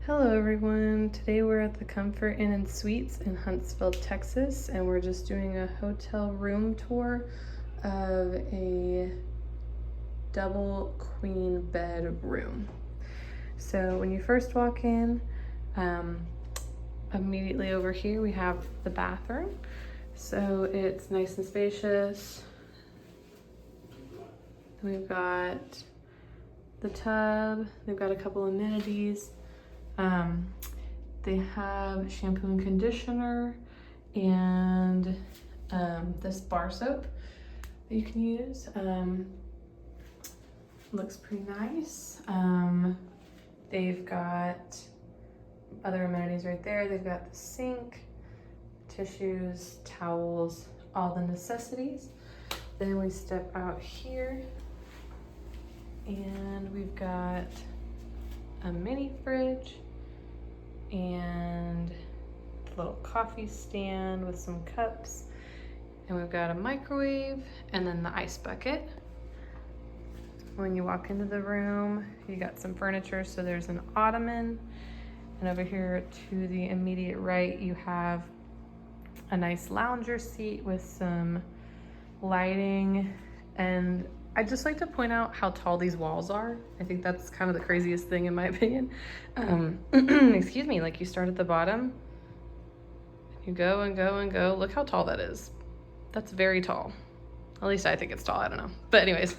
Hello everyone, today we're at the Comfort Inn and Suites in Huntsville, Texas, and we're just doing a hotel room tour of a double queen bed room. So when you first walk in, immediately over here we have the bathroom. So it's nice and spacious. We've got the tub, they've got a couple amenities. They have shampoo and conditioner and this bar soap that you can use. Looks pretty nice. They've got other amenities right there. They've got the sink, tissues, towels, all the necessities. Then we step out here and we've got a mini fridge and a little coffee stand with some cups, and we've got a microwave and then the ice bucket. When you walk into the room, you got some furniture, so there's an ottoman, and over here to the immediate right you have a nice lounger seat with some lighting. And I'd just like to point out how tall these walls are. I think that's kind of the craziest thing in my opinion. Excuse me, like you start at the bottom, you go and go and go. Look how tall that is. That's very tall. At least I think it's tall, I don't know. But anyways,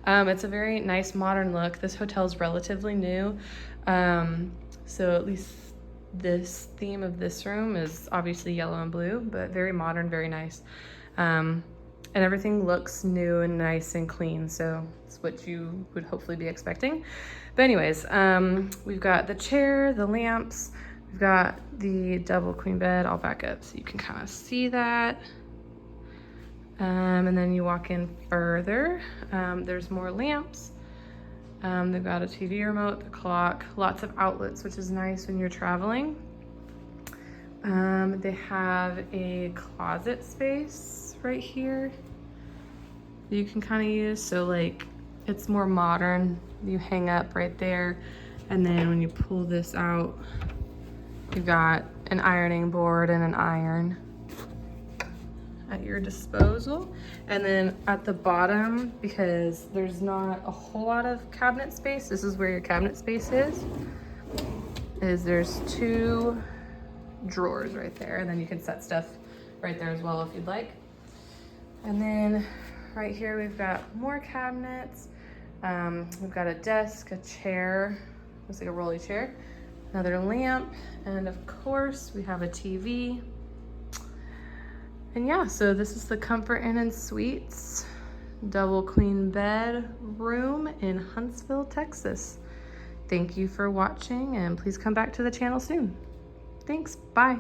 it's a very nice modern look. This hotel is relatively new. So at least this theme of this room is obviously yellow and blue, but very modern, very nice. And everything looks new and nice and clean, so it's what you would hopefully be expecting. But anyways, we've got the chair, the lamps, we've got the double queen bed. I'll back up so you can kind of see that. And then you walk in further, there's more lamps. They've got a TV remote, the clock, lots of outlets, which is nice when you're traveling. They have a closet space right here that you can kind of use, so like it's more modern. You hang up right there, and then when you pull this out, you've got an ironing board and an iron at your disposal. And then at the bottom, because there's not a whole lot of cabinet space, this is where your cabinet space is there's two drawers right there, and then you can set stuff right there as well if you'd like. And then right here we've got more cabinets. We've got a desk, a chair, looks like a rolly chair, another lamp, and of course we have a TV. And yeah, so this is the Comfort Inn and Suites double queen bed room in Huntsville, Texas. Thank you for watching, and please come back to the channel soon. Thanks, bye.